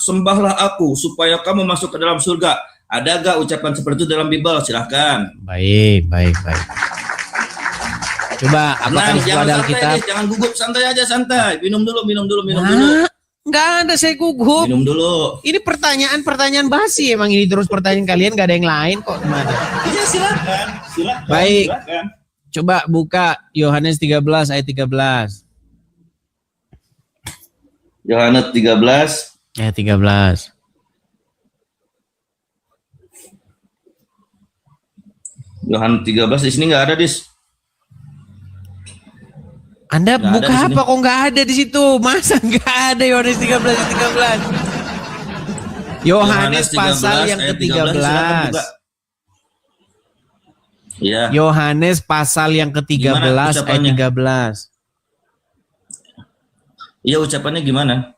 sembahlah aku supaya kamu masuk ke dalam surga. Ada gak ucapan seperti itu dalam Bible? Silahkan. Baik. Coba apakah di jangan Alkitab? Jangan gugup, santai aja, santai. Minum dulu. Nggak ada saya gugup. Minum dulu. Ini pertanyaan basi emang ini terus pertanyaan kalian, gak ada yang lain kok. Gimana? Iya, silakan. Baik. Silakan. Coba buka Yohanes 13 ayat 13. Yohanes 13 ayat 13. Yohanes 13 di sini nggak ada, Dis. Anda Nggak buka apa kok nggak ada di situ? Masa nggak ada Yohanes 13 ayat 13? Yohanes pasal yang ke-13. Iya. Yohanes pasal yang ke-13 ayat 13. Iya, ucapannya gimana?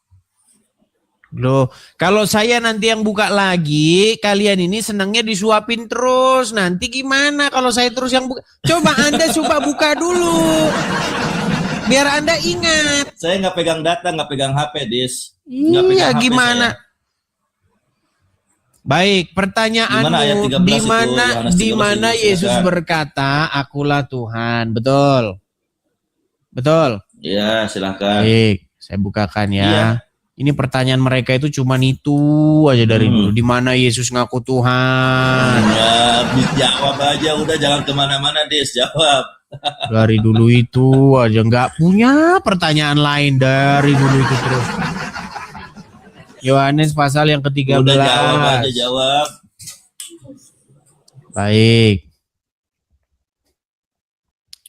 Loh, kalau saya nanti yang buka lagi, kalian ini senangnya disuapin terus. Nanti gimana kalau saya terus yang buka? Coba Anda coba buka dulu. Biar Anda ingat. Saya nggak pegang data, nggak pegang HP, Dis. Iya, gimana? Baik, pertanyaanmu, di mana Yesus berkata, "Akulah Tuhan." Betul? Betul? Iya, silakan. Baik, saya bukakan ya. Iya. Ini pertanyaan mereka itu cuma itu aja dari dulu. Di mana Yesus ngaku Tuhan? Ya, jawab aja, udah jangan kemana-mana, Dis. Jawab. Dari dulu itu aja, nggak punya pertanyaan lain dari dulu itu terus. Yohanes pasal yang ke-13. Udah jawab aja, jawab. Baik.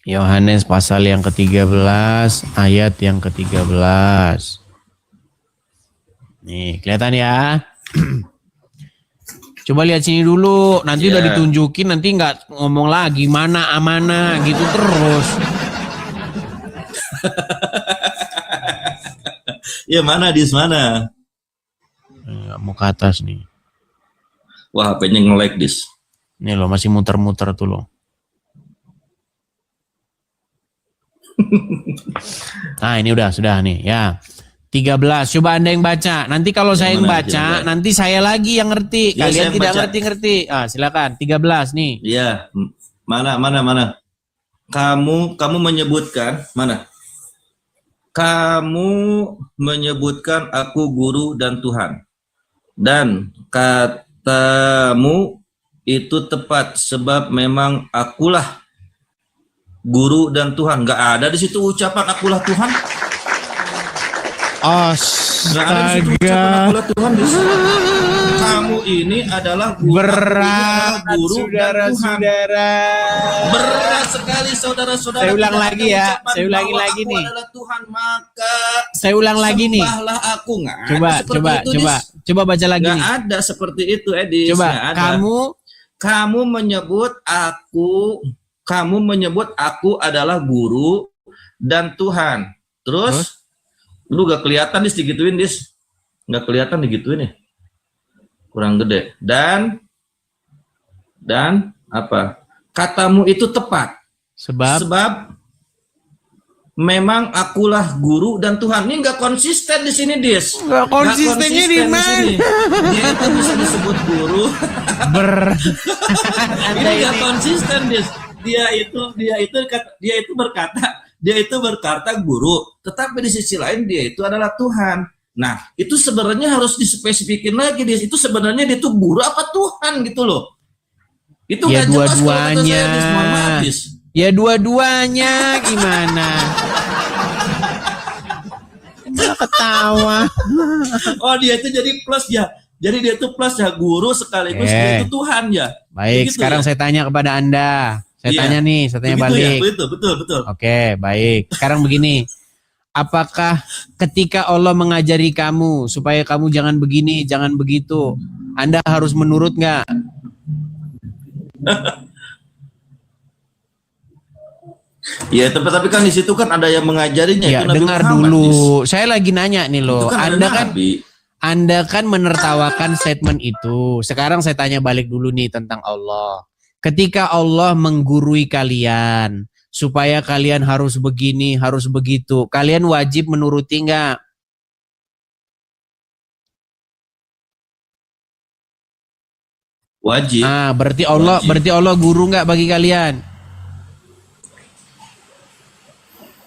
Yohanes pasal yang ke-13 ayat yang ke-13. Nih, kelihatan ya. Coba lihat sini dulu, nanti udah ditunjukin, nanti nggak ngomong lagi mana amanah gitu terus. Ya mana, Dis, mana? Mau ke atas nih. Wah, HP-nya nge-lag, Dis. Nih loh, masih muter-muter tuh loh. Nah, ini sudah nih ya. 13, coba Anda yang baca. Nanti kalau saya yang baca, nanti saya lagi yang ngerti. Kalian tidak ngerti-ngerti. Silakan, 13 nih. Iya, mana. Kamu menyebutkan, mana? Kamu menyebutkan aku guru dan Tuhan. Dan katamu itu tepat, sebab memang akulah guru dan Tuhan. Nggak ada di situ ucapan akulah Tuhan. Astaga. Tuhan, kamu ini adalah berat, guru saudara-saudara. Berat sekali, saudara-saudara. Saya ulang lagi ya. Saya ulangi lagi nih. Adalah Tuhan, maka saya ulang lagi nih. Sembahlah aku. Coba baca lagi nih. Nggak ada seperti itu, Edis. Coba kamu menyebut aku adalah guru dan Tuhan. Terus? Lu gak kelihatan, Dis, digituin, Dis. Gak kelihatan digituin ya. Kurang gede. Dan apa? Katamu itu tepat. Sebab memang akulah guru dan Tuhan. Ini gak konsisten di sini, Dis. Gak konsistennya di mana? Dia itu bisa disebut guru. Ini gak konsisten, Dis. Dia itu berkata guru, tetapi di sisi lain dia itu adalah Tuhan. Nah, itu sebenarnya harus dispesifikin lagi, Dis. Itu sebenarnya dia itu guru apa Tuhan gitu loh. Itu ya dua-duanya. Ya dua-duanya gimana? Malah ketawa. Oh, dia itu jadi plus ya. Jadi dia itu plus ya, guru sekaligus dia itu Tuhan ya. Baik, gitu sekarang saya tanya kepada Anda. Saya tanya balik. Ya, betul. Oke, baik. Sekarang begini. Apakah ketika Allah mengajari kamu supaya kamu jangan begini, jangan begitu, Anda harus menurut nggak? Ya, tapi kan di situ kan ada yang mengajarinya. Ya, itu dengar Muhammad, dulu. Saya lagi nanya nih loh. Anda kan menertawakan statement itu. Sekarang saya tanya balik dulu nih tentang Allah. Ketika Allah menggurui kalian, supaya kalian harus begini, harus begitu, kalian wajib menuruti enggak? Wajib. Berarti Wajib. Allah guru nggak bagi kalian?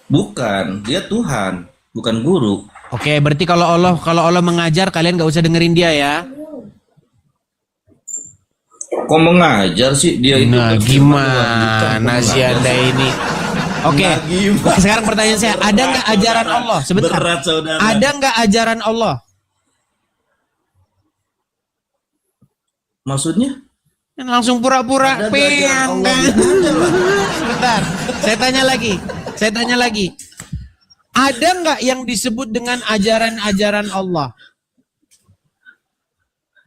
Bukan, dia Tuhan, bukan guru. Oke, berarti kalau Allah mengajar kalian nggak usah dengerin dia ya. Kok mengajar sih dia itu? Nah, Bukan gimana sih mengajar Anda sih. ini? Oke, Nah, gimana? sekarang pertanyaan saya, ada nggak ajaran Allah? Sebentar. Berat, saudara. Ada nggak ajaran Allah? Maksudnya? Langsung pura-pura Ada ajaran pengen. Allah, ada lah. Sebentar, saya tanya lagi. Ada nggak yang disebut dengan ajaran-ajaran Allah?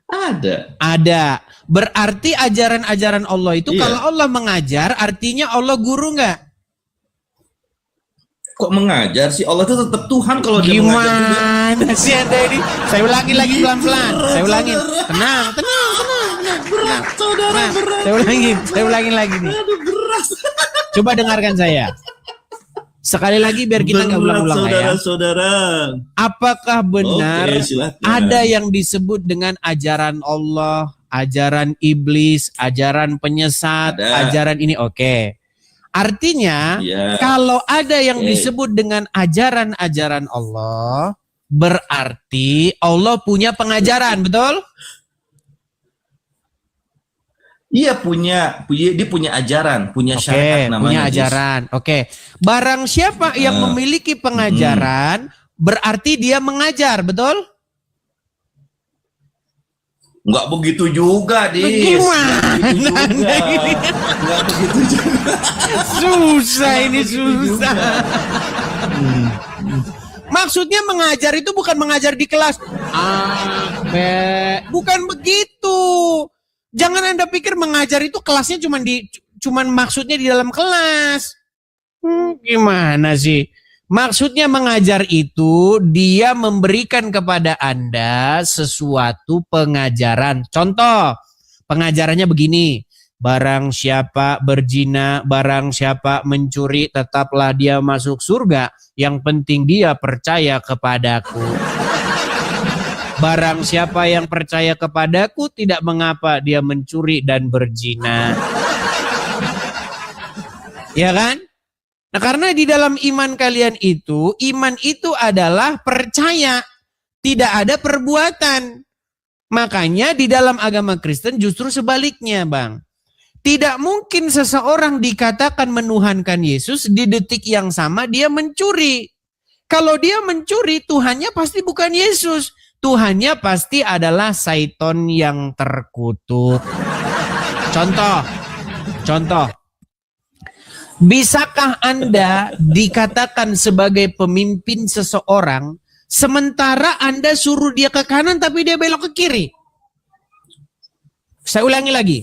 Ada. Ada. Berarti ajaran-ajaran Allah itu Iya. kalau Allah mengajar, artinya Allah guru nggak? Kok mengajar sih? Allah itu tetap Tuhan kalau dia mengajar juga. Gimana sih Anda ini? Saya ulangi lagi pelan-pelan. Saya ulangin. Tenang. Berat, saudara, berat. Saya ulangin lagi nih. Aduh, berat. Coba dengarkan saya. Sekali lagi biar kita nggak Berat, ulang-ulang ya. saudara-saudara. Apakah benar Oke, silakan. ada yang disebut dengan ajaran Allah, ajaran iblis, ajaran penyesat, Ada. ajaran ini? Oke. Artinya, Iya. kalau ada yang Oke. disebut dengan ajaran-ajaran Allah, berarti Allah punya pengajaran, betul? Iya dia punya ajaran, punya syariat namanya. Punya Jis. ajaran. Oke. Barang siapa yang memiliki pengajaran, berarti dia mengajar, betul? Nggak begitu juga, Dis. Gimana Nggak begitu juga. Anda ini? Nggak begitu juga. Susah ini begitu susah. Maksudnya mengajar itu bukan mengajar di kelas. Bukan begitu. Jangan Anda pikir mengajar itu kelasnya cuman maksudnya di dalam kelas. Gimana sih? Maksudnya mengajar itu dia memberikan kepada Anda sesuatu pengajaran. Contoh, pengajarannya begini. Barang siapa berzina, barang siapa mencuri, tetaplah dia masuk surga. Yang penting dia percaya kepadaku. Barang siapa yang percaya kepadaku, tidak mengapa dia mencuri dan berzina. Ya kan? Nah, karena di dalam iman kalian itu, iman itu adalah percaya, tidak ada perbuatan. Makanya di dalam agama Kristen justru sebaliknya, Bang. Tidak mungkin seseorang dikatakan menuhankan Yesus di detik yang sama dia mencuri. Kalau dia mencuri, Tuhannya pasti bukan Yesus. Tuhannya pasti adalah Saiton yang terkutuk. Contoh. Bisakah Anda dikatakan sebagai pemimpin seseorang, sementara Anda suruh dia ke kanan tapi dia belok ke kiri? Saya ulangi lagi.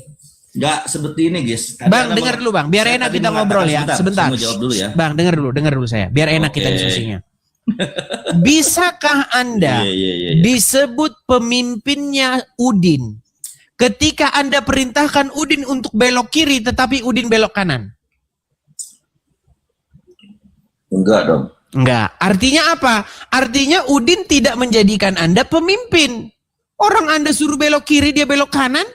Nggak seperti ini, guys. Bang, dengar dulu Bang, biar enak kita ngobrol ya. Sebentar. Saya mau jawab dulu ya. Bang, dengar dulu saya. Biar enak kita diskusinya. Bisakah Anda Iya. disebut pemimpinnya Udin ketika Anda perintahkan Udin untuk belok kiri tetapi Udin belok kanan? Enggak dong. Enggak. Artinya apa? Artinya Udin tidak menjadikan Anda pemimpin. Orang Anda suruh belok kiri, dia belok kanan.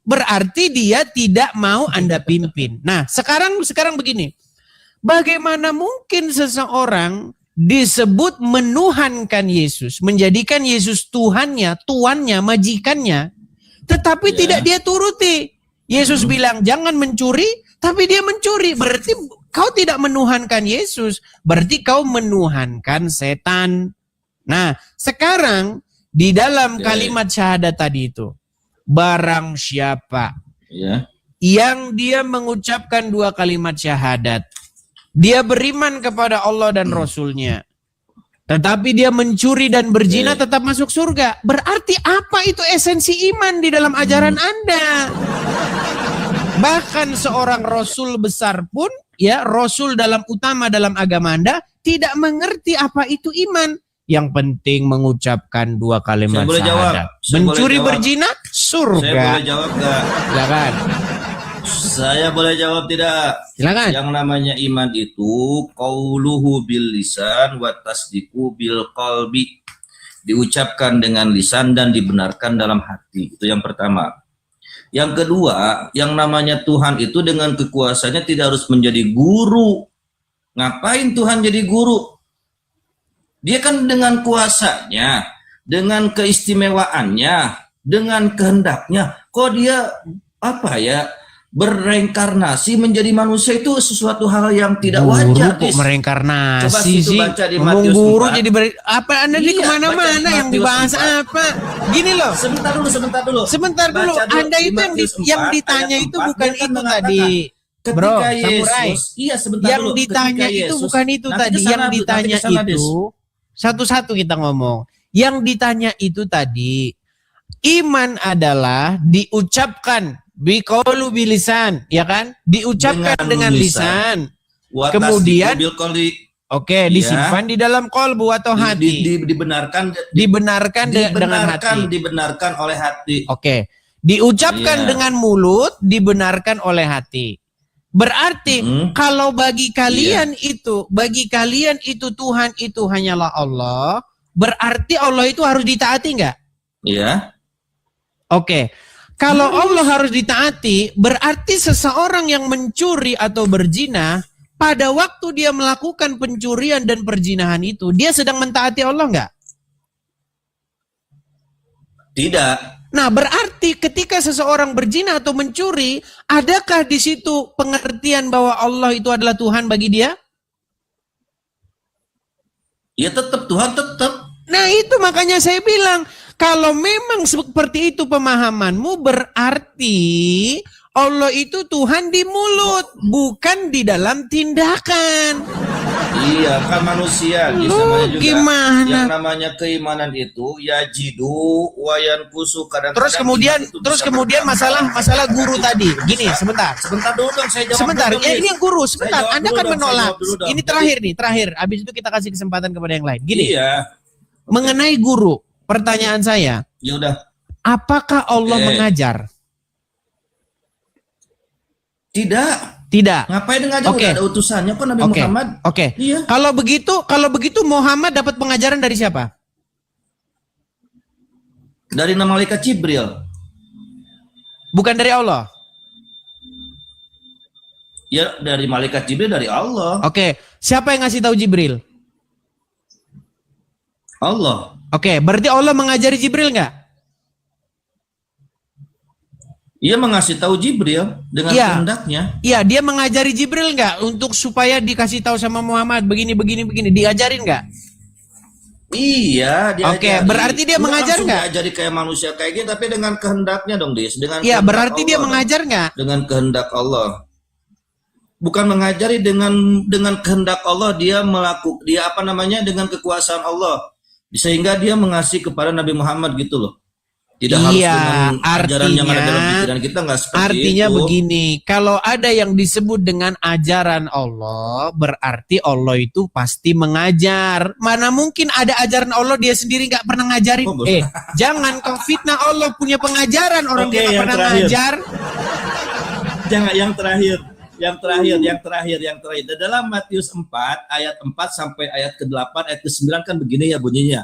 Berarti dia tidak mau Anda pimpin. Nah, sekarang begini. Bagaimana mungkin seseorang disebut menuhankan Yesus, menjadikan Yesus Tuhannya, tuannya, majikannya, tetapi tidak dia turuti. Yesus bilang jangan mencuri, tapi dia mencuri. Berarti kau tidak menuhankan Yesus, berarti kau menuhankan setan. Nah, sekarang di dalam kalimat syahadat tadi itu, barang siapa yang dia mengucapkan dua kalimat syahadat, dia beriman kepada Allah dan Rasulnya, tetapi dia mencuri dan berzina, tetap masuk surga. Berarti apa itu esensi iman di dalam ajaran Anda? Bahkan seorang Rasul besar pun, ya Rasul utama dalam agama Anda, tidak mengerti apa itu iman. Yang penting mengucapkan dua kalimat syahadat. Mencuri berzina, surga. Saya boleh jawab gak? Silakan. Saya boleh jawab tidak? Silakan. Yang namanya iman itu qauluhu bil lisan wa tasdiqu bil qalbi. Diucapkan dengan lisan dan dibenarkan dalam hati. Itu yang pertama. Yang kedua, yang namanya Tuhan itu dengan kekuasaannya tidak harus menjadi guru. Ngapain Tuhan jadi guru? Dia kan dengan kuasanya, dengan keistimewaannya, dengan kehendaknya, kok dia berreinkarnasi menjadi manusia itu sesuatu hal yang tidak wajar. Guru kok mereinkarnasi Coba situ sih? baca di Ngomong Matius guru 4. jadi apa Anda nih Iya, kemana-mana baca di yang Matius dibahas 4. apa? Gini loh. Sebentar dulu. Sebentar dulu. Baca Anda di itu Matius 4, yang ditanya ayat itu 4, bukan dia kan itu mengatakan, tadi. Bro, ketika samurai. Yesus, iya sebentar Yang dulu. ditanya Ketika itu Yesus, bukan itu nanti tadi. kesana, Yang nanti ditanya kesana, Des. itu satu-satu kita ngomong. Yang ditanya itu tadi, iman adalah diucapkan biqaulu bilisan, ya kan? Diucapkan dengan lisan. Kemudian oke, disimpan di dalam kolbu atau hati. Dibenarkan dengan hati. Dibenarkan oleh hati. Oke. Diucapkan dengan mulut, dibenarkan oleh hati. Berarti kalau bagi kalian itu Tuhan itu hanyalah Allah, berarti Allah itu harus ditaati enggak? Iya. Oke. Kalau Allah harus ditaati, berarti seseorang yang mencuri atau berzina, pada waktu dia melakukan pencurian dan perzinahan itu, dia sedang mentaati Allah enggak? Tidak. Nah, berarti ketika seseorang berzina atau mencuri, adakah di situ pengertian bahwa Allah itu adalah Tuhan bagi dia? Ya tetap Tuhan tetap. Nah, itu makanya saya bilang, kalau memang seperti itu pemahamanmu, berarti Allah itu Tuhan di mulut, bukan di dalam tindakan. Iya, kan manusia. Lu gimana? Yang namanya keimanan itu yajidu wayan kusu kadang-kadang. Terus kemudian masalah guru tadi. Gini, sebentar dulu dong, saya jawab. Sebentar, dulu, ini yang guru. Sebentar, Anda kan menolak. Dong. Ini terakhir. Habis itu kita kasih kesempatan kepada yang lain. Gini. Iya. Mengenai guru, pertanyaan saya. Ya udah. Apakah Allah mengajar? Tidak. Ngapain ngajar? Udah ada utusannya kok Nabi Muhammad. Oke. Iya. Kalau begitu Muhammad dapat pengajaran dari siapa? Dari malaikat Jibril. Bukan dari Allah. Ya, dari malaikat Jibril, dari Allah. Oke. Siapa yang ngasih tahu Jibril? Allah. Oke, berarti Allah mengajari Jibril nggak? Ia mengasih tahu Jibril dengan kehendaknya. Iya, dia mengajari Jibril nggak untuk supaya dikasih tahu sama Muhammad begini. Diajarin nggak? Iya, dia. Oke, berarti dia mengajar nggak? Diajari kayak manusia kayak gitu, tapi dengan kehendaknya dong, Dis. Iya, berarti dia mengajar nggak? Dengan kehendak Allah. Bukan mengajari dengan kehendak Allah, dia dengan kekuasaan Allah. Sehingga dia mengasih kepada Nabi Muhammad gitu loh. Tidak harus dengan ajaran yang ada dalam pikiran kita, nggak seperti artinya itu. Begini, kalau ada yang disebut dengan ajaran Allah, berarti Allah itu pasti mengajar. Mana mungkin ada ajaran Allah dia sendiri nggak pernah ngajarin? Jangan kau fitnah Allah punya pengajaran orang dia nggak pernah ngajar. Jangan yang terakhir. Dalam Matius 4 ayat 4 sampai ayat ke-8, ayat ke-9 kan begini ya bunyinya.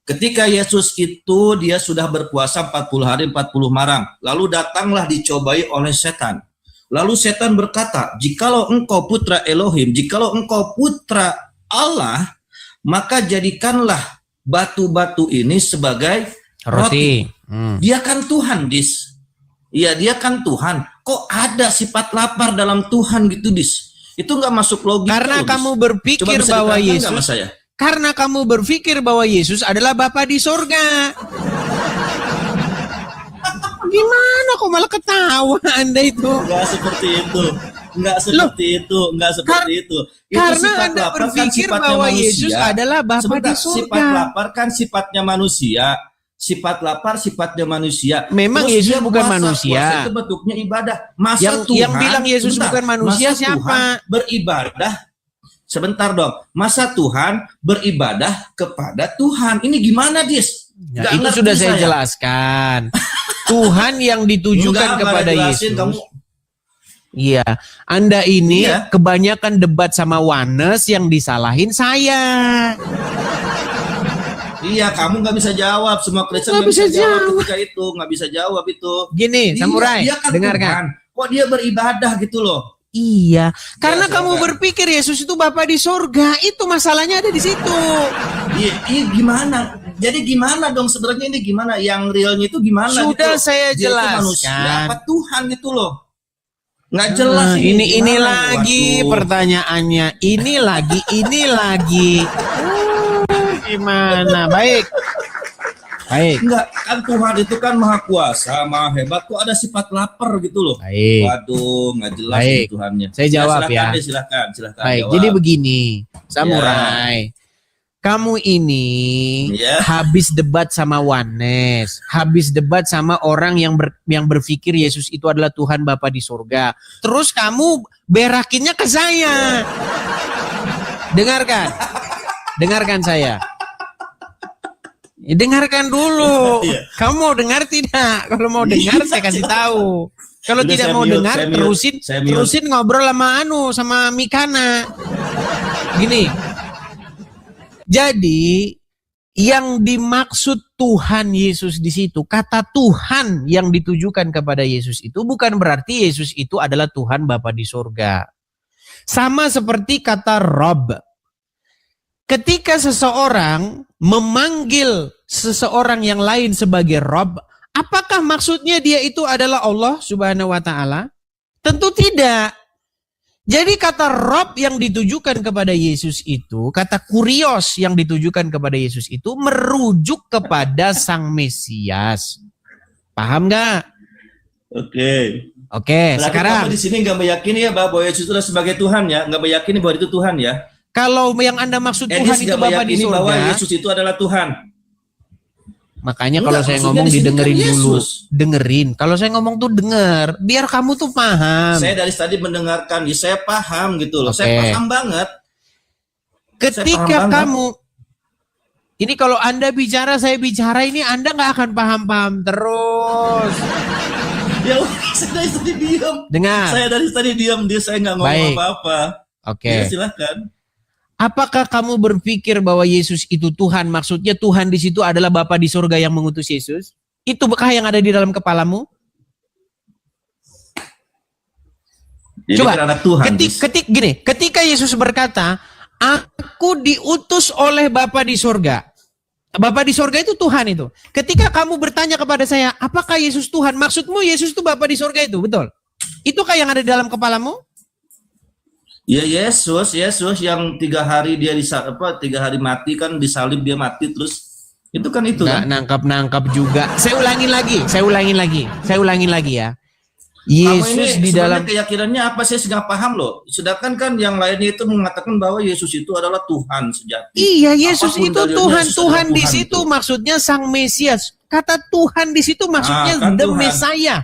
Ketika Yesus itu dia sudah berpuasa 40 hari 40 malam, lalu datanglah dicobai oleh setan. Lalu setan berkata, "Jikalau engkau putra Elohim, jikalau engkau putra Allah, maka jadikanlah batu-batu ini sebagai roti." Dia kan Tuhan, Dis. Iya, dia kan Tuhan. Kok ada sifat lapar dalam Tuhan gitu, Dis? Itu nggak masuk logika. Karena kamu berpikir bahwa Yesus Karena kamu berpikir bahwa Yesus adalah Bapa di sorga. Gimana kok malah ketawa Anda itu? Enggak seperti itu. Karena Anda berpikir bahwa Yesus adalah Bapa di surga. Sifat lapar kan sifatnya manusia. Sifat lapar sifatnya manusia. Memang terus Yesus bukan manusia. Puasa itu bentuknya ibadah. Yang bilang Yesus bukan manusia siapa? Beribadah. Sebentar dong, masa Tuhan beribadah kepada Tuhan? Ini gimana, Dis? Ya, itu sudah saya jelaskan. Tuhan yang ditujukan kepada Yesus. Iya, Anda ini kebanyakan debat sama Wanes yang disalahin saya. Iya, kamu nggak bisa jawab. Semua Kristen nggak bisa jawab ketika itu, nggak bisa jawab itu. Gini, Samurai, dia kan dengarkan. Tuhan. Kok dia beribadah gitu loh? Iya, karena Ya, kamu berpikir Yesus itu Bapa di sorga, itu masalahnya ada di situ. Iya, gimana? Jadi gimana dong sebenarnya ini gimana? Yang realnya itu gimana? Sudah gitu? saya Dia itu jelaskan. manusia apa Tuhan gitu loh? Nggak jelas. Ini lagi pertanyaannya. Ini lagi. Gimana? Baik. Enggak, kan Tuhan itu kan maha kuasa, maha hebat. Kok ada sifat lapar gitu loh? Baik. Waduh, nggak jelas Baik. Tuhannya. Saya jawab ya. Silakan. Baik, jawab. jadi begini, Samurai. Kamu ini habis debat sama Wanes, habis debat sama orang yang berpikir Yesus itu adalah Tuhan Bapa di surga. Terus kamu berakinnya ke saya. Dengarkan saya. Dengarkan dulu. Kamu mau dengar tidak? Kalau mau dengar saya kasih tahu. Kalau tidak mau dengar, terusin ngobrol sama Mikana. Gini. Jadi yang dimaksud Tuhan Yesus di situ, kata Tuhan yang ditujukan kepada Yesus itu bukan berarti Yesus itu adalah Tuhan Bapa di surga. Sama seperti kata Rob. Ketika seseorang memanggil seseorang yang lain sebagai Rob, apakah maksudnya dia itu adalah Allah Subhanahu wa taala? Tentu tidak. Jadi kata Rob yang ditujukan kepada Yesus itu, kata kurios yang ditujukan kepada Yesus itu merujuk kepada Sang Mesias. Paham nggak? Oke. Sekarang di sini nggak meyakini ya bahwa Yesus itu sebagai Tuhan ya, nggak meyakini bahwa itu Tuhan ya. Kalau yang Anda maksud Tuhan itu Bapa di surga, bahwa Yesus itu adalah Tuhan. Makanya kalau saya ngomong didengerin dulu. Dengerin. Kalau saya ngomong tuh denger. Biar kamu tuh paham. Saya dari tadi mendengarkan. Ya saya paham gitu loh. Saya paham banget. Ketika kamu. Ini kalau Anda bicara, saya bicara. Ini Anda gak akan paham-paham terus. Ya saya dari tadi diam. Dengar. Saya dari tadi diam. Saya gak ngomong apa-apa. Oke. Ya, silakan. Apakah kamu berpikir bahwa Yesus itu Tuhan? Maksudnya Tuhan di situ adalah Bapa di surga yang mengutus Yesus? Itu bekah yang ada di dalam kepalamu? Jadi coba, anak Tuhan, ketika Yesus berkata, aku diutus oleh Bapa di surga. Bapa di surga itu Tuhan itu. Ketika kamu bertanya kepada saya, apakah Yesus Tuhan? Maksudmu Yesus itu Bapa di surga itu, betul? Itukah yang ada di dalam kepalamu? Ya Yesus yang 3 hari dia 3 hari mati kan disalib dia mati terus itu kan itu nggak kan? nangkap juga. Saya ulangin lagi ya. Yesus di dalam keyakinannya apa saya nggak paham loh. Sedangkan kan yang lainnya itu mengatakan bahwa Yesus itu adalah Tuhan sejati. Iya, Yesus itu Tuhan di situ itu maksudnya Sang Mesias. Kata Tuhan di situ maksudnya the Messiah.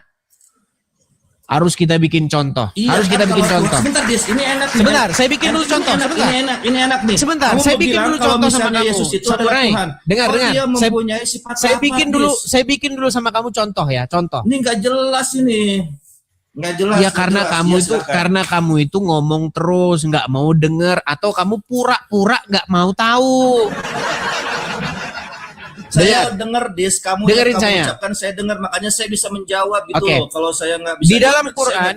Harus kita bikin contoh. Iya, Sebentar, Dis. Ini enak. Sebentar, saya bikin dulu contoh. Ini enak nih. Sebentar, saya bikin dulu contoh sama kamu. Yesus itu adalah Tuhan. Dengar. Saya bikin dulu sama kamu contoh ya, contoh. Ini nggak jelas ini. Nggak jelas. Ya karena kamu itu ngomong terus, nggak mau dengar atau kamu pura-pura nggak mau tahu. Saya dengar Dis, kamu ucapkan saya dengar, makanya saya bisa menjawab gitu loh. Kalau saya nggak bisa di dalam Quran,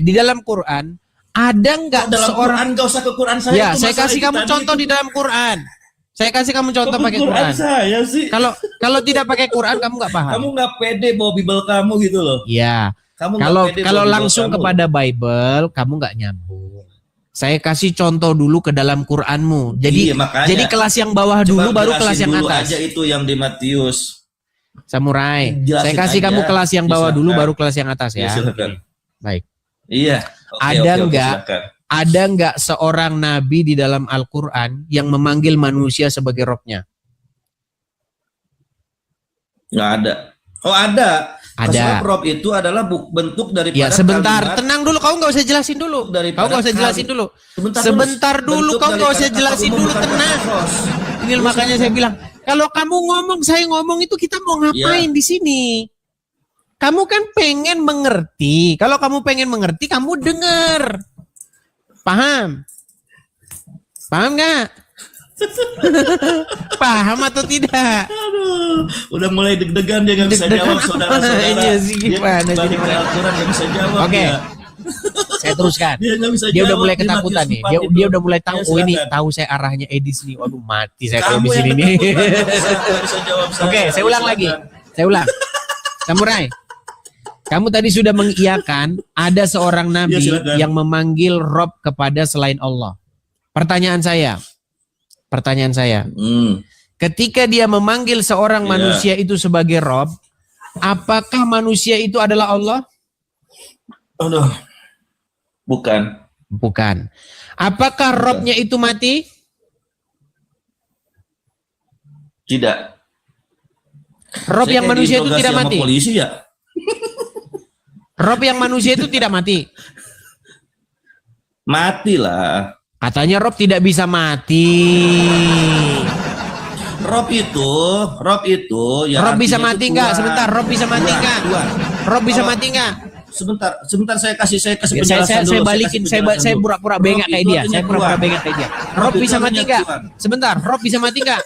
di dalam Quran ada nggak seorang nggak usah ke Quran saya. Ya, saya kasih kamu contoh di dalam Quran. Saya kasih kamu contoh pakai Quran. Saya sih. Kalau tidak pakai Quran kamu nggak paham. Kamu nggak pede bawa Bible kamu gitu loh. Iya. Kalau langsung kepada Bible kamu nggak nyambung. Saya kasih contoh dulu ke dalam Quranmu. Jadi jadi kelas yang bawah dulu baru kelas yang atas. Aja itu yang di Matius. Samurai. Saya kasih kamu kelas yang bawah dulu baru kelas yang atas ya. Baik. Iya. Ada nggak seorang nabi di dalam Al-Quran yang memanggil manusia sebagai Robnya? Nggak ada. Oh ada. Ada. Rob itu adalah bentuk daripada ya sebentar, tenang dulu, kau nggak usah jelasin dulu. Kau nggak usah jelasin dulu. Sebentar dulu, kau nggak usah jelasin dulu, tenang. Ini makanya saya bilang, kalau kamu ngomong, saya ngomong itu kita mau ngapain di sini? Kamu kan pengen mengerti. Kalau kamu pengen mengerti, kamu dengar. Paham? Paham nggak? Paham atau tidak? Aduh, udah mulai deg-degan dia nggak bisa jawab saudara-saudara. Iya sih, gimana Dia sih? balik ke Al-Quran nggak bisa jawab. Oke. dia. Saya teruskan. Dia nggak bisa Dia udah jawab mulai di ketakutan Matius nih. 4 Dia, itu. dia udah mulai tahu. Ya, Oh ini silakan. tahu saya arahnya Edis nih. Waduh mati saya kalau Kamu di yang sini nih. ketakutan, nggak bisa jawab saya. Oke, saya ulang lagi. Saya ulang. Samurai. Kamu tadi sudah mengiyakan ada seorang nabi Ya, silakan. yang memanggil Rob kepada selain Allah. Pertanyaan saya. Ketika dia memanggil seorang Ya. manusia itu sebagai Rob, apakah manusia itu adalah Allah? Aduh, bukan. Bukan. Apakah Robnya itu mati? Tidak. Rob Saya yang kayak manusia itu diinterogasi tidak sama mati. polisi ya. Rob yang manusia itu tidak mati. Matilah. Katanya Rob tidak bisa mati. Rob itu ya. Rob bisa artinya mati itu nggak? Tuhan. Sebentar, Rob bisa mati Tuhan, nggak? Tuhan. Rob bisa Kalau- mati nggak? Sebentar saya kasih penjelasan Saya dulu. balikin, kasih penjelasan saya dulu. pura-pura Rob bengak itu kayak dia. artinya Saya pura-pura Tuhan. bengak kayak dia. Rob Rob itu bisa mati artinya nggak? Tuhan. Sebentar, Rob bisa mati nggak?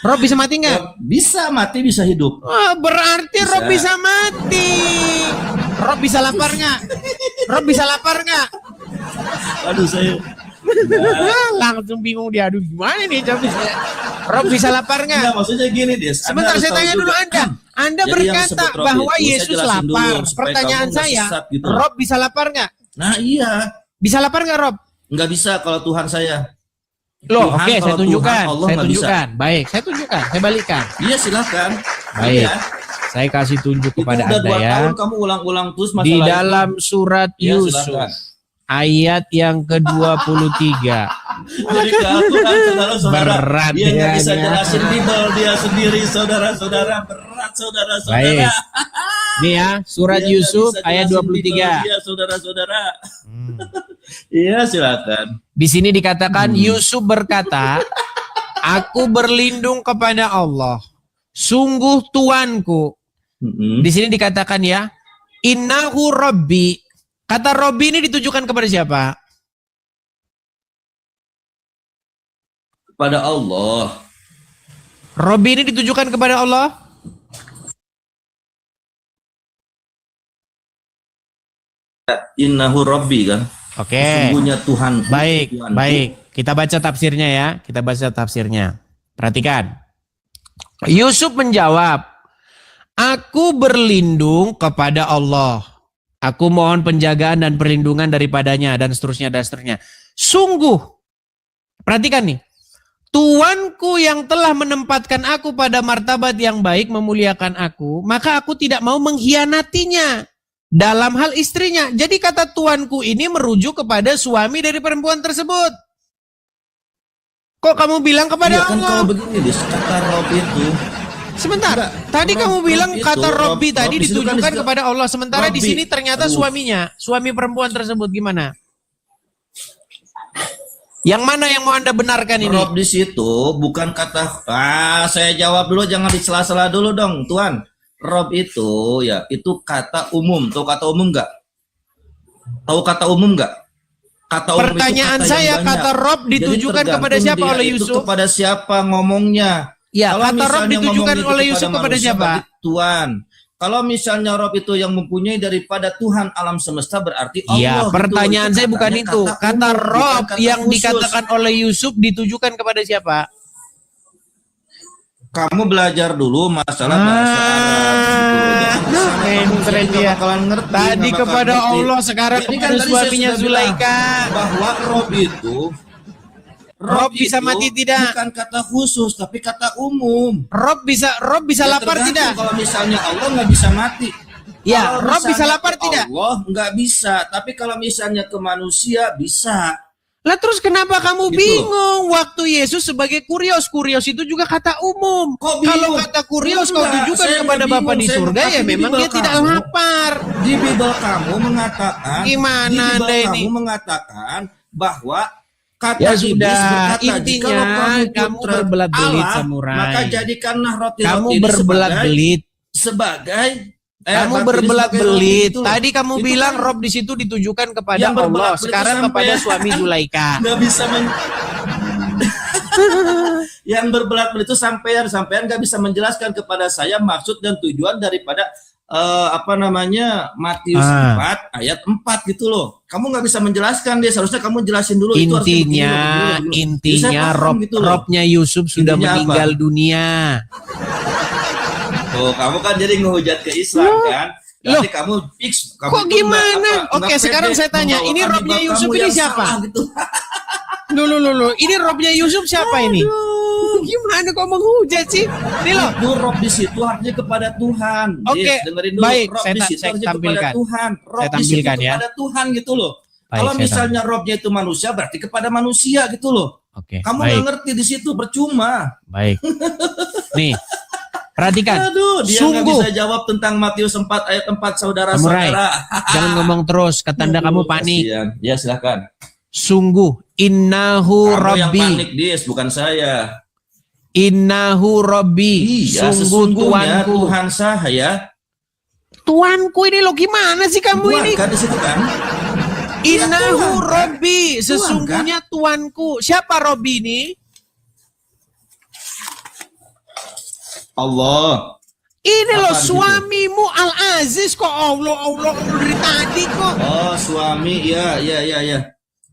Rob bisa mati nggak? Rob bisa mati, bisa hidup. Oh, berarti Bisa. Rob bisa mati. Rob bisa lapar nggak? Rob bisa lapar nggak? Aduh saya. Langsung bingung dia. Aduh gimana nih jawabnya? Rob bisa lapar nggak? Enggak, maksudnya gini, Des. Sebentar, saya tanya dulu Anda. Anda Jadi yang berkata disebut Rob bahwa itu, saya Yesus jelasin dulu, lapar. supaya Pertanyaan kamu nggak saya, sesat gitu. Rob bisa lapar nggak? Nah iya, Bisa lapar nggak Rob? nggak bisa kalau Tuhan saya. Loh, Tuhan, oke, saya kalau tunjukkan. Tuhan, Allah Saya nggak bisa. tunjukkan. Baik, saya tunjukkan. Saya balikan. Iya silakan. Baik. Iya. Saya kasih tunjuk Itu kepada udah Anda 2 ya. tahun kamu ulang-ulang terus masalah Di itu. dalam surat Ya, Yusuf, silakan. ayat yang ke-23. Jadi ke Al-Quran, saudara-saudara. Berat Dia nggak dia, bisa dia. jelasin Bible dia sendiri, saudara-saudara. Berat, saudara-saudara. Baik. Nih ya, surat Dia nggak Yusuf bisa ayat jelasin 23. Bible dia, saudara-saudara. Hmm. Iya, silakan. Di sini dikatakan Yusuf berkata, aku berlindung kepada Allah. Sungguh Tuanku. Di sini dikatakan ya, innahu Rabbi. Kata Rabbi ini ditujukan kepada siapa? Kepada Allah. Rabbi ini ditujukan kepada Allah? Innahu Rabbi kan. Oke. Sesungguhnya Tuhan. Baik, Tuhanku. baik. Kita baca tafsirnya ya. Kita baca tafsirnya. Perhatikan. Yusuf menjawab, aku berlindung kepada Allah. Aku mohon penjagaan dan perlindungan daripadanya dan seterusnya dan seterusnya. Sungguh, perhatikan nih. Tuanku yang telah menempatkan aku pada martabat yang baik memuliakan aku, maka aku tidak mau mengkhianatinya dalam hal istrinya. Jadi kata tuanku ini merujuk kepada suami dari perempuan tersebut. Kok kamu bilang kepada Iya kan Allah? kalau begini Des, kata Rob itu. Sebentar, Enggak, tadi Rob- kamu bilang Rob itu, kata Rob- Robbi tadi Rob di situ kan ditujukan di situ- kepada Allah. Sementara di Robbi. sini ternyata Aduh. suaminya, suami perempuan tersebut gimana? Yang mana yang mau Anda benarkan ini? Rob di situ bukan kata saya jawab dulu, jangan disela-sela dulu dong, Tuan. Rob itu ya itu kata umum. Tahu kata umum enggak? Tahu kata umum enggak? Kata umum itu Pertanyaan kata yang saya, banyak. kata Rob Jadi ditujukan kepada tergantung siapa dia oleh itu Yusuf? kepada siapa ngomongnya. Ya, Kalau kata Rob misalnya ditujukan ngomong itu oleh Yusuf kepada manusia, siapa? berarti Tuhan. Kalau misalnya Rob itu yang mempunyai daripada Tuhan alam semesta berarti Allah. Iya, gitu. pertanyaan Itu saya bukan katanya itu. Kata umum, Rob bukan kata yang khusus. dikatakan oleh Yusuf ditujukan kepada siapa? Kamu belajar dulu masalah bahasa Arab gitu. Keren dia. Bakalan ngerti, Tadi nggak bakalan kepada ngerti. Allah, sekarang Jadi kepada tadi saya suaminya sudah Zulaika. bilang bahwa Rob bisa itu mati tidak? bukan kata khusus tapi kata umum. Rob bisa Ya, lapar tergantung. tidak? Kalau misalnya Allah nggak bisa mati. Ya, Kalau Rob bisa misalnya lapar ke tidak? Allah nggak bisa, tapi kalau misalnya ke manusia bisa. Lah terus kenapa kamu Gitu. bingung? Waktu Yesus sebagai kurios itu juga kata umum. Kok bingung? Kalau kata kurios kau Enggak, tujukan saya kepada nggak Bapa di bingung. Saya surga ya mengatakan memang di dia Bible tidak kamu. lapar. Di Bible kamu mengatakan, Gimana di Bible Anda ini? kamu mengatakan bahwa kata Ya iblis sudah, berkata, intinya "Jikalau kamu putra berbelat-belit, Allah, samurai. maka jadikanlah roti-roti Kamu ini berbelat-belit. sebagai Kamu roti ini berbelat-belit. sebagai roti, Tadi kamu Itu bilang kan Rob di situ ditujukan kepada yang Allah. berbelat-belit Sekarang sampai- kepada suami Zulaika. nggak bisa Yang berbelat-belat itu sampean nggak bisa menjelaskan kepada saya maksud dan tujuan daripada Matius 4 ayat 4 gitu loh. Kamu nggak bisa menjelaskan dia, seharusnya kamu jelasin dulu. Intinya Robnya Yusuf sudah meninggal dunia. Oh, kamu kan jadi ngehujat ke Islam kan? Berarti kamu fix. Kok gimana? Oke, sekarang saya tanya, ini Robnya Yusuf ini siapa? Gitu. Loh, ini Robnya Yusuf siapa ini? Gimana kok menghujat sih? Ini loh. Itu Rob di situ artinya kepada Tuhan. Oke, dengerin dulu. baik, Rob di situ saya artinya tampilkan. kepada Tuhan. Rob Saya di situ tampilkan ya. kepada Tuhan gitu loh. Baik, kalau misalnya Robnya itu manusia, berarti kepada manusia gitu loh. Oke, kamu nggak ngerti di situ, percuma. Baik. Nih, perhatikan. Aduh, dia nggak bisa jawab tentang Matius 4 ayat 4, saudara-saudara. Jangan ngomong terus, ketanda kamu panik. Kasian. Ya, silakan. Sungguh, innahu Kamu yang Rabbi. panik, Dis, bukan saya. Innahu Rabbi. Iya, Sungguh Tuanku. Tuhan saya. Tuanku ini lo gimana sih kamu Tuhan ini? kan di situ kan? Innahu Tuhan, kan? Rabbi. Sesungguhnya Tuanku. Siapa Rabbi ini? Allah. Ini loh Apaan suamimu Al-Aziz kok Allah dari tadi kok. Oh, suami, ya.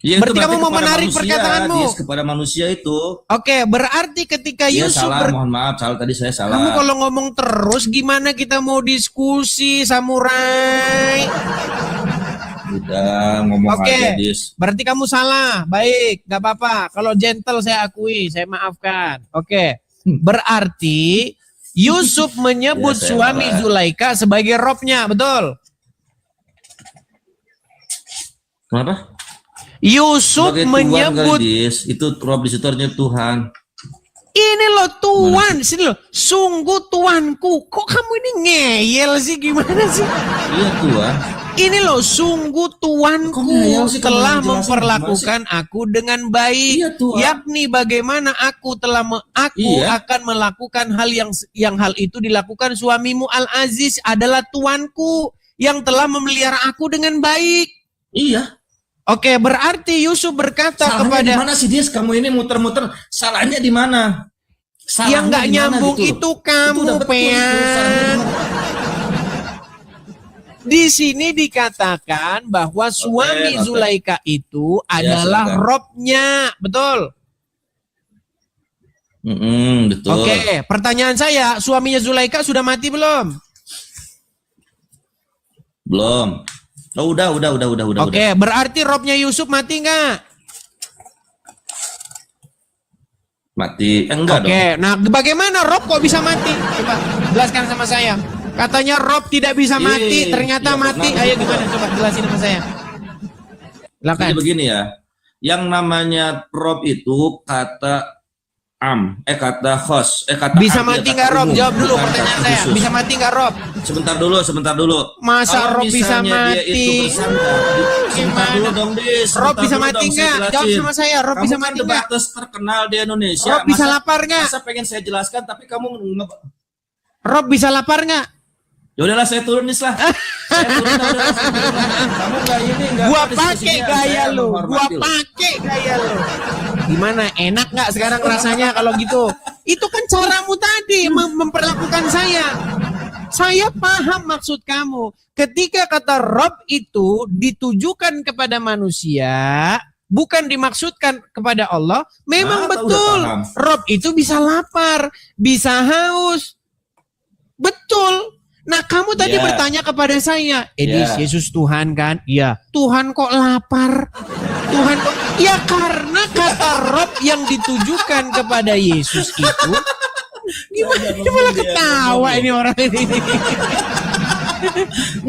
Ya, berarti kamu mau menarik perkataanmu. Yes, kepada manusia itu. Oke, berarti ketika Ya, Yusuf salah, mohon maaf, tadi saya salah. Kamu kalau ngomong terus gimana kita mau diskusi, samurai? Udah ngomong aja, Dis. Berarti kamu salah. Baik, gak apa-apa. Kalau gentle saya akui, saya maafkan. Oke, berarti Yusuf menyebut Ya, suami Zulaika sebagai Robnya, betul? Kenapa? Yusuf Sebagai menyebut Tuhan, itu Rob di situ artinya Tuhan. ini loh Tuhan, sini loh, sungguh Tuanku. Kok kamu ini ngeyel sih, gimana sih? Iya, Tuhan. Ini loh sungguh Tuanku telah memperlakukan aku dengan baik, iya, yakni bagaimana aku akan melakukan hal itu dilakukan suamimu Al-Aziz adalah Tuanku yang telah memelihara aku dengan baik. Iya. Oke, berarti Yusuf berkata Salahnya di mana sih, Dis? Kamu ini muter-muter. Salahnya di mana? Yang nggak nyambung gitu itu kamu, Pean. Di sini dikatakan bahwa suami Zulaika itu adalah Robnya, betul? Betul. Oke, pertanyaan saya, suaminya Zulaika sudah mati belum? Belum. Oh, udah. Oke, berarti Robnya Yusuf mati nggak? Mati. Enggak dong. Oke, nah bagaimana Rob kok bisa mati? Coba jelaskan sama saya. Katanya Rob tidak bisa mati, ternyata mati. Ayo gimana? Coba jelasin sama saya. Silakan. Jadi begini ya. Yang namanya Rob itu kata kata host, kata bisa mati nggak Rob? Jawab dulu pertanyaan saya. Bisa mati nggak Rob? Sebentar dulu. Masa Rob bisa mati? Sebentar dulu dong, Dis. Rob bisa mati nggak? Jawab sama saya. Rob bisa mati nggak? Kamu kan terkenal di Indonesia. Rob bisa lapar nggak? Masa pengen saya jelaskan tapi kamu Rob bisa lapar nggak? Ya udahlah, saya turun nih lah. Kamu enggak gua pakai gaya lu. Gimana? Enak nggak sekarang rasanya kalau gitu? Itu kan caramu tadi memperlakukan saya. Saya paham maksud kamu. Ketika kata Rob itu ditujukan kepada manusia, bukan dimaksudkan kepada Allah, memang betul. Rob itu bisa lapar, bisa haus. Betul. Nah, kamu tadi bertanya kepada saya, Yesus Tuhan kan? Iya. Tuhan kok lapar? Tuhan kok? Ya karena kata Rob yang ditujukan kepada Yesus itu. Gimana? Malah ketawa ini orang ini.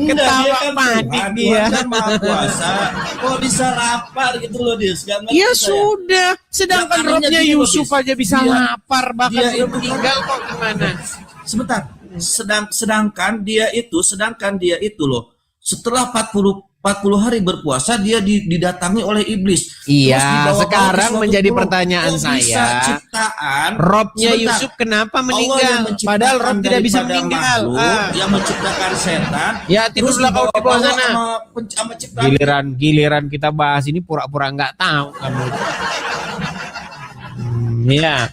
Ketawa panik dia. Tuhan kan Maha Kuasa. Kok bisa lapar gitu loh, Dis? Ya sudah. Sedangkan Robnya Yusuf aja bisa lapar, bahkan dia meninggal kok gimana? Sebentar. Sedangkan dia itu loh, setelah 40 hari berpuasa dia didatangi oleh iblis. Iya, sekarang menjadi pertanyaan saya. Robnya Yusuf kenapa meninggal? Padahal Rob tidak bisa meninggal. Yang menciptakan setan. Ya, tidurlah kau di bawah sana. Giliran kita bahas ini pura-pura nggak tahu kamu. Ya.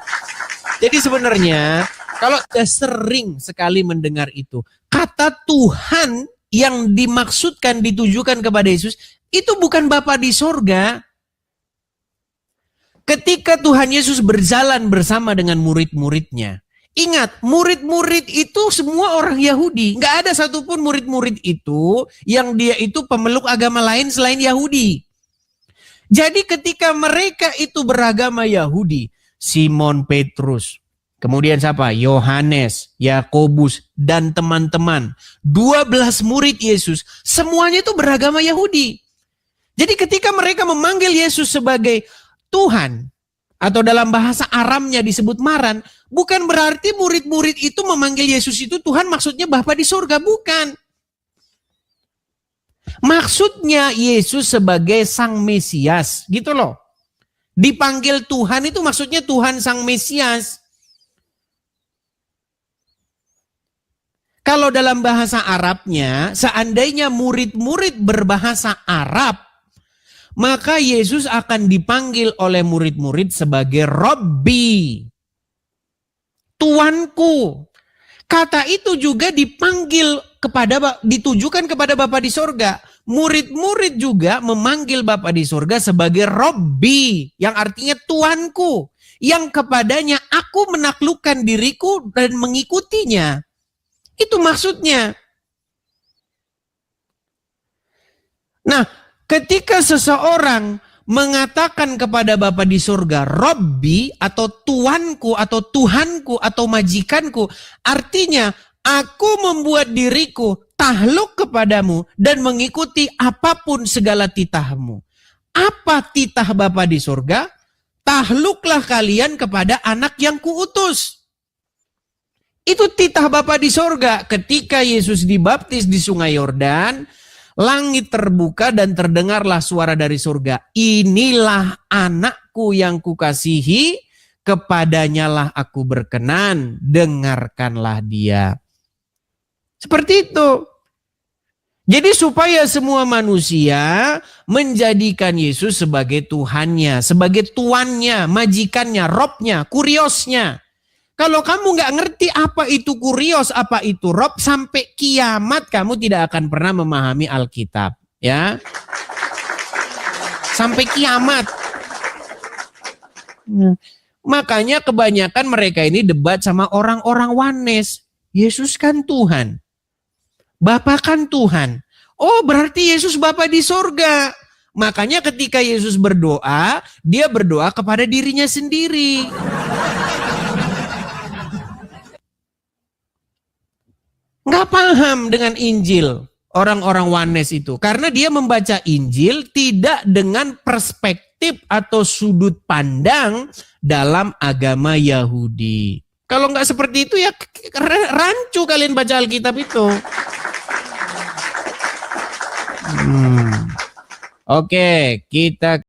Jadi sebenarnya kalau sudah sering sekali mendengar itu, kata Tuhan yang dimaksudkan ditujukan kepada Yesus itu bukan Bapa di sorga. Ketika Tuhan Yesus berjalan bersama dengan murid-muridnya, ingat, murid-murid itu semua orang Yahudi. Nggak ada satupun murid-murid itu yang dia itu pemeluk agama lain selain Yahudi. Jadi ketika mereka itu beragama Yahudi, Simon Petrus, kemudian siapa? Yohanes, Yakobus, dan teman-teman. 12 murid Yesus, semuanya itu beragama Yahudi. Jadi ketika mereka memanggil Yesus sebagai Tuhan, atau dalam bahasa Aramnya disebut Maran, bukan berarti murid-murid itu memanggil Yesus itu Tuhan maksudnya Bapa di surga, bukan. Maksudnya Yesus sebagai Sang Mesias, gitu loh. Dipanggil Tuhan itu maksudnya Tuhan Sang Mesias. Kalau dalam bahasa Arabnya, seandainya murid-murid berbahasa Arab, maka Yesus akan dipanggil oleh murid-murid sebagai Rabbi, Tuanku. Kata itu juga ditujukan kepada Bapa di sorga. Murid-murid juga memanggil Bapa di sorga sebagai Rabbi, yang artinya Tuanku, yang kepadanya aku menaklukkan diriku dan mengikutinya. Itu maksudnya. Nah, ketika seseorang mengatakan kepada Bapa di surga, Rabbi atau Tuanku atau Tuhanku atau majikanku, artinya aku membuat diriku tahluk kepadamu dan mengikuti apapun segala titahmu. Apa titah Bapa di surga? Tahluklah kalian kepada anak yang kuutus. Itu titah Bapa di surga. Ketika Yesus dibaptis di Sungai Yordan, langit terbuka dan terdengarlah suara dari surga. Inilah anakku yang kukasihi, kepadanyalah aku berkenan, dengarkanlah dia. Seperti itu. Jadi supaya semua manusia menjadikan Yesus sebagai Tuhannya, sebagai tuannya, majikannya, robnya, kuriosnya. Kalau kamu nggak ngerti apa itu kurios, apa itu rob, sampai kiamat kamu tidak akan pernah memahami Alkitab, ya. Sampai kiamat. Makanya kebanyakan mereka ini debat sama orang-orang Wanes. Yesus kan Tuhan. Bapa kan Tuhan. Oh, berarti Yesus Bapa di sorga. Makanya ketika Yesus berdoa, dia berdoa kepada dirinya sendiri. Nggak paham dengan Injil orang-orang Wanes itu. Karena dia membaca Injil tidak dengan perspektif atau sudut pandang dalam agama Yahudi. Kalau nggak seperti itu ya rancu kalian baca Alkitab itu. Oke, kita